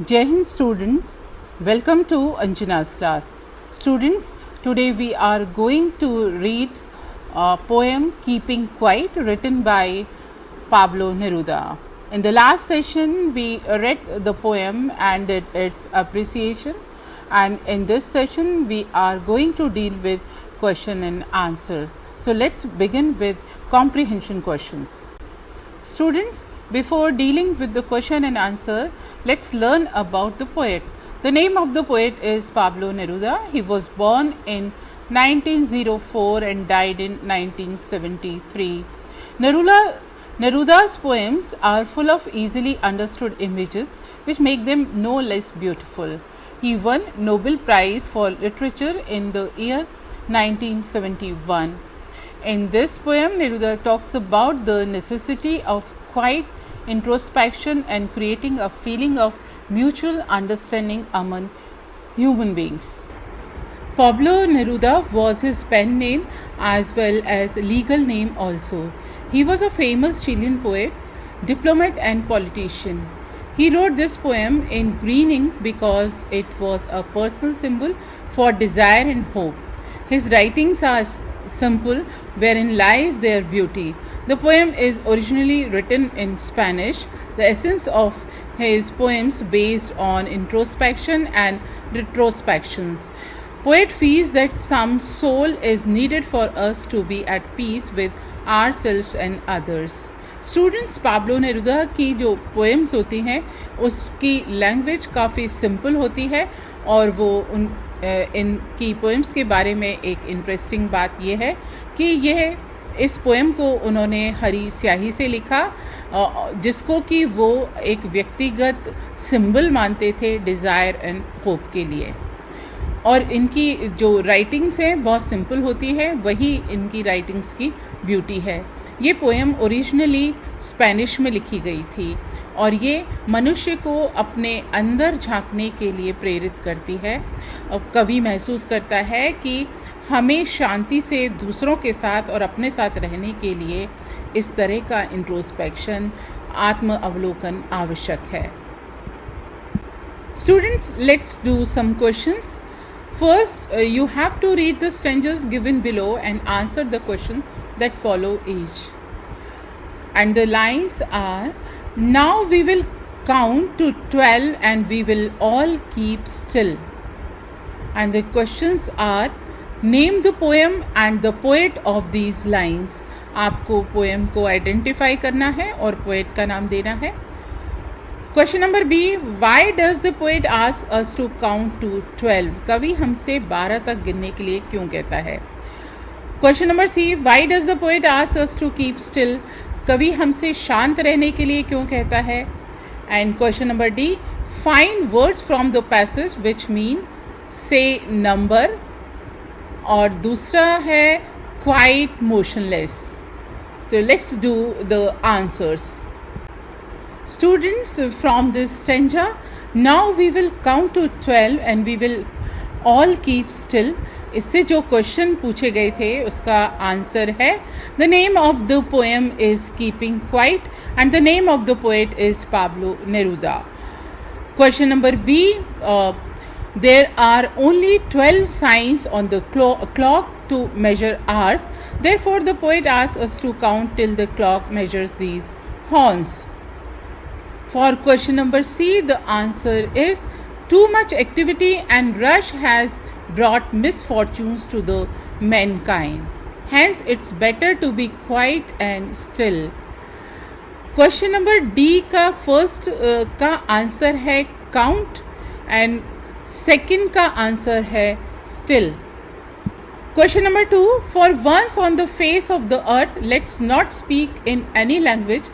Jai Hind students, welcome to Anjana's class. Students, today we are going to read a poem Keeping Quiet written by Pablo Neruda. In the last session we read the poem and its appreciation, and in this session we are going to deal with question and answer. So let's begin with comprehension questions. Students, before dealing with the question and answer, let's learn about the poet. The name of the poet is Pablo Neruda. He was born in 1904 and died in 1973. Neruda's poems are full of easily understood images which make them no less beautiful. He won Nobel Prize for Literature in the year 1971. In this poem, Neruda talks about the necessity of quiet introspection and creating a feeling of mutual understanding among human beings. Pablo Neruda was his pen name as well as legal name also. He was a famous Chilean poet, diplomat and politician. He wrote this poem in green ink because it was a personal symbol for desire and hope. His writings are simple, wherein lies their beauty. The poem is originally written in Spanish. The essence of his poems based on introspection and retrospections. Poet feels that some soul is needed for us to be at peace with ourselves and others. Students, Pablo Neruda की जो poems होती हैं उसकी language काफ़ी simple होती है और वो इनकी पोएम्स के बारे में एक इंटरेस्टिंग बात यह है कि यह इस पोएम को उन्होंने हरी स्याही से लिखा, जिसको कि वो एक व्यक्तिगत सिंबल मानते थे डिज़ायर एंड होप के लिए। और इनकी जो राइटिंग्स हैं बहुत सिंपल होती है, वही इनकी राइटिंग्स की ब्यूटी है। ये पोएम ओरिजिनली स्पेनिश में लिखी गई थी और ये मनुष्य को अपने अंदर झांकने के लिए प्रेरित करती है। कवि महसूस करता है कि हमें शांति से दूसरों के साथ और अपने साथ रहने के लिए इस तरह का इंट्रोस्पेक्शन, आत्म अवलोकन आवश्यक है। Students, let's do some questions. First, you have to read the stanzas given below and answer the question that follow each. And the lines are, now we will count to 12 and we will all keep still. And the questions are, name the poem and the poet of these lines. आपको poem को identify करना है और poet का नाम देना है। Question number B, why does the poet ask us to count to 12? कवि हमसे 12 तक गिनने के लिए क्यों कहता है। Question number C, why does the poet ask us to keep still? कवि हमसे शांत रहने के लिए क्यों कहता है। And question number D, find words from the passage which mean say number, और दूसरा है quite motionless. So let's do the answers. Students, from this stanza, now we will count to 12 and we will all keep still. इससे जो question पूछे गए थे उसका answer है, the name of the poem is keeping quiet and the name of the poet is Pablo Neruda. Question number B, there are only 12 signs on the clock to measure hours. Therefore, the poet asks us to count till the clock measures these horns. For question number C, the answer is, too much activity and rush has brought misfortunes to the mankind. Hence, it's better to be quiet and still. Question number D का first का answer है count and second का answer है still. Question number 2, for once on the face of the earth, let's not speak in any language.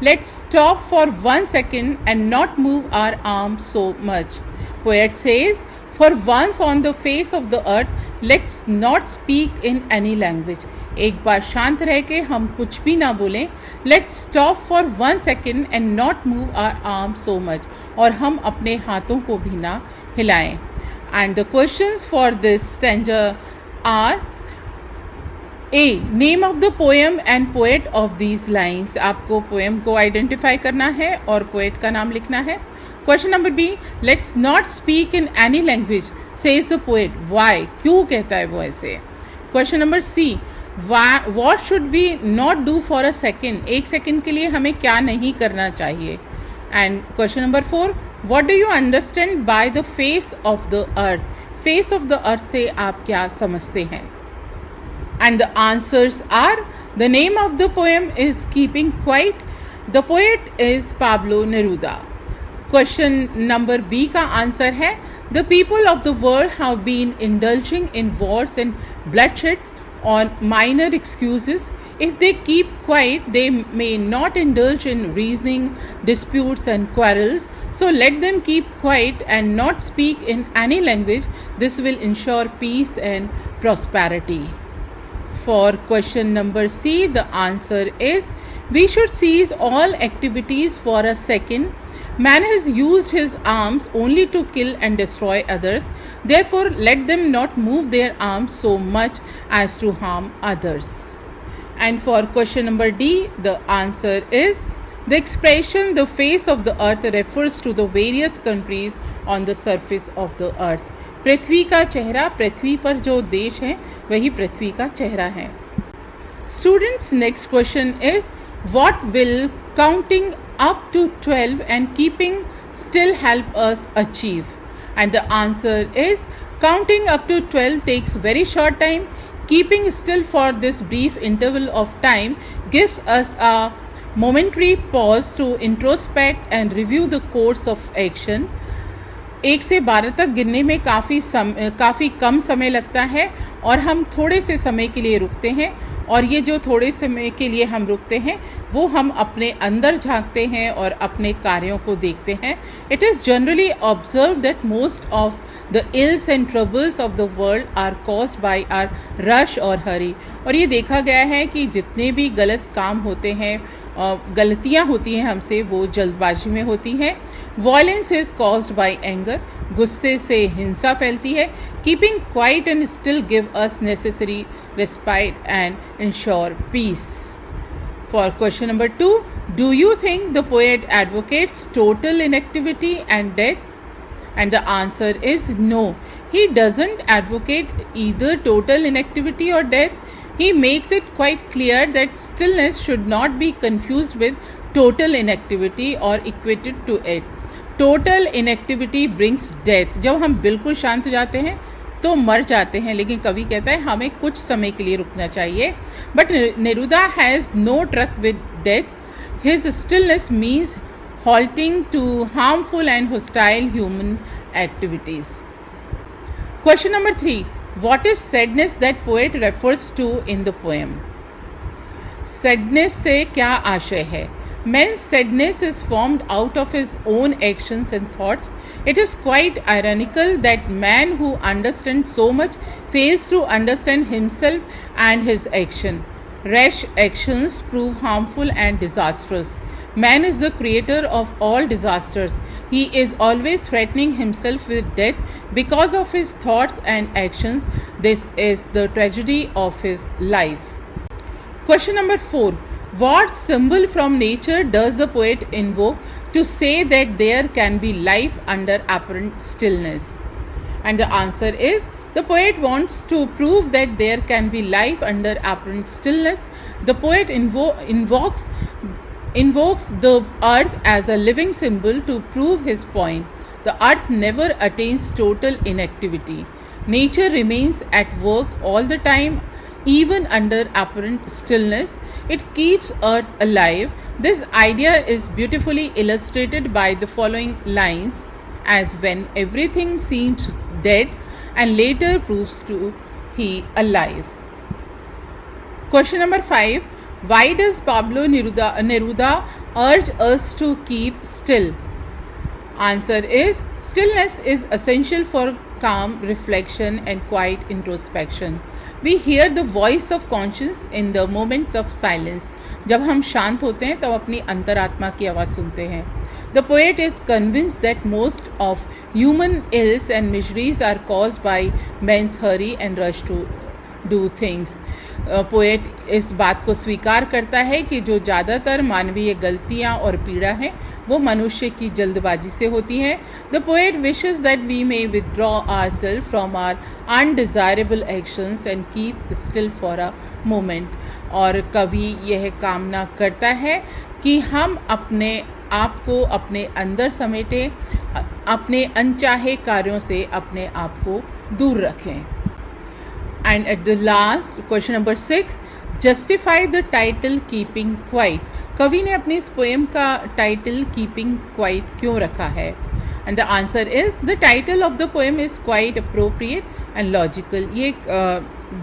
Let's stop for 1 second and not move our arms so much. Poet says, for once on the face of the earth, let's not speak in any language. एक बार शांत रह के हम कुछ भी ना बोलें. Let's stop for 1 second and not move our arms so much. और हम अपने हाथों को भी ना हिलाएं. And the questions for this stanza are, A, name of the poem and poet of these lines. आपको पोएम को आइडेंटिफाई करना है और पोएट का नाम लिखना है। Question number B, let's not speak in any language, says the poet. Why? क्यों कहता है वो ऐसे? Question number C, what should we not do for a second? एक सेकंड के लिए हमें क्या नहीं करना चाहिए? And question number 4, what do you understand by the face of the earth? Face of the earth से आप क्या समझते हैं? And the answers are, the name of the poem is Keeping Quiet. The poet is Pablo Neruda. Question number B का answer है, the people of the world have been indulging in wars and bloodsheds on minor excuses. If they keep quiet, they may not indulge in reasoning, disputes and quarrels. So let them keep quiet and not speak in any language. This will ensure peace and prosperity. For question number C, the answer is, we should cease all activities for a second. Man has used his arms only to kill and destroy others. Therefore, let them not move their arms so much as to harm others. And for question number D, the answer is, the expression the face of the earth refers to the various countries on the surface of the earth. पृथ्वी का चेहरा, पृथ्वी पर जो देश हैं वही पृथ्वी का चेहरा है. Students, next question is, what will counting up to 12 and keeping still help us achieve? And the answer is, counting up to 12 takes very short time. Keeping still for this brief interval of time gives us a momentary pause to introspect and review the course of action. 1 से 12 तक गिनने में काफ़ी कम समय लगता है और हम थोड़े से समय के लिए रुकते हैं, और ये जो थोड़े समय के लिए हम रुकते हैं वो हम अपने अंदर झांकते हैं और अपने कार्यों को देखते हैं. It is generally observe that most of the ills and troubles of the world are caused by our rush और हरी. और ये देखा गया है कि जितने भी गलत काम होते हैं, गलतियाँ होती हैं हमसे, वो जल्दबाजी में होती हैं. Violence is caused by anger, गुस्से से हिंसा फैलती है. Keeping quiet and still give us necessary respite and ensure peace. For question number 2, do you think the poet advocates total inactivity and death? And the answer is no. He doesn't advocate either total inactivity or death. He makes it quite clear that stillness should not be confused with total inactivity or equated to it. Total inactivity brings death. जब हम बिल्कुल शांत हो जाते हैं तो मर जाते हैं, लेकिन कवि कहता है हमें कुछ समय के लिए रुकना चाहिए. But Neruda has no truck with death. His stillness means halting to harmful and hostile human activities. Question number 3, what is sadness that poet refers to in the poem? Sadness से क्या आशय है? Man's sadness is formed out of his own actions and thoughts. It is quite ironical that man who understands so much fails to understand himself and his action. Rash actions prove harmful and disastrous. Man is the creator of all disasters. He is always threatening himself with death because of his thoughts and actions. This is the tragedy of his life. Question number 4. What symbol from nature does the poet invoke to say that there can be life under apparent stillness? And the answer is, the poet wants to prove that there can be life under apparent stillness. The poet invokes the earth as a living symbol to prove his point. The earth never attains total inactivity. Nature remains at work all the time, even under apparent stillness. It keeps earth alive. This idea is beautifully illustrated by the following lines: as when everything seems dead and later proves to be alive. Question number 5. Why does Pablo Neruda urge us to keep still? Answer is, stillness is essential for calm reflection and quiet introspection. We hear the voice of conscience in the moments of silence. जब हम शांत होते हैं तब अपनी अंतरात्मा की आवाज़ सुनते हैं. The poet is convinced that most of human ills and miseries are caused by man's hurry and rush to do things. Poet इस बात को स्वीकार करता है कि जो ज़्यादातर मानवीय गलतियाँ और पीड़ा है वो मनुष्य की जल्दबाजी से होती है. The poet wishes that we may withdraw ourselves from our undesirable actions and keep still for a moment. और कवि यह कामना करता है कि हम अपने आप को अपने अंदर समेटें, अपने अनचाहे कार्यों से अपने आप को दूर रखें. And at the last, question number 6, justify the title keeping quiet. कवि ने अपनी इस पोएम का टाइटल keeping quiet क्यों रखा है? And the answer is the title of the poem is quite appropriate and logical. ये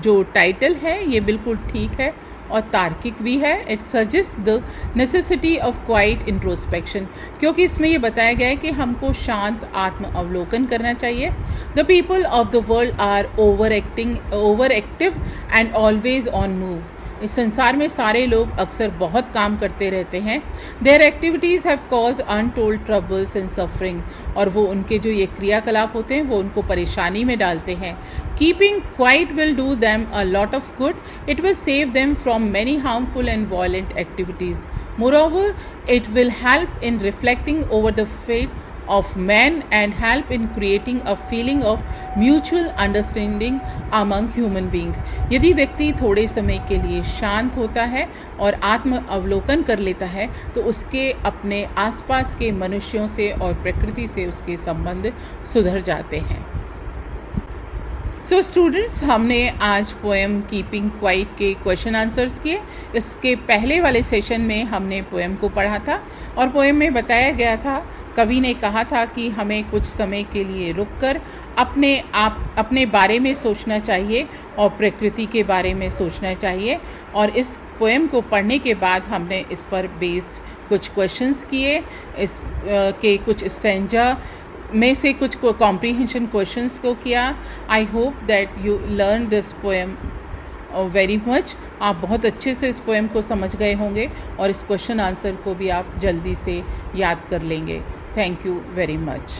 जो टाइटल है ये बिल्कुल ठीक है और तार्किक भी है. It suggest the necessity of quite introspection, क्योंकि इसमें ये बताया गया है कि हमको शांत आत्म अवलोकन करना चाहिए. The people of the world are over active and always on move. इस संसार में सारे लोग अक्सर बहुत काम करते रहते हैं. There activities have cause untold troubles and suffering. और वो उनके जो ये क्रियाकलाप होते हैं वो उनको परेशानी में डालते हैं. Keeping quiet will do them a lot of good. It will save them from many harmful and violent activities. Moreover it will help in reflecting over the fate of man and help in creating a feeling of mutual understanding among human beings. यदि व्यक्ति थोड़े समय के लिए शांत होता है और आत्म अवलोकन कर लेता है तो उसके अपने आसपास के मनुष्यों से और प्रकृति से उसके संबंध सुधर जाते हैं. सो स्टूडेंट्स, हमने आज पोएम कीपिंग क्वाइट के क्वेश्चन आंसर्स किए. इसके पहले वाले सेशन में हमने पोएम को पढ़ा था और पोएम में बताया गया था, कवि ने कहा था कि हमें कुछ समय के लिए रुककर अपने बारे में सोचना चाहिए और प्रकृति के बारे में सोचना चाहिए. और इस पोएम को पढ़ने के बाद हमने इस पर बेस्ड कुछ क्वेश्चंस किए. इस के कुछ स्टैंजा में से कुछ को कॉम्प्रीहेंशन क्वेश्चंस को किया. I hope that you learn this poem very much. आप बहुत अच्छे से इस पोएम को समझ गए होंगे और इस क्वेश्चन आंसर को भी आप जल्दी से याद कर लेंगे. Thank you very much.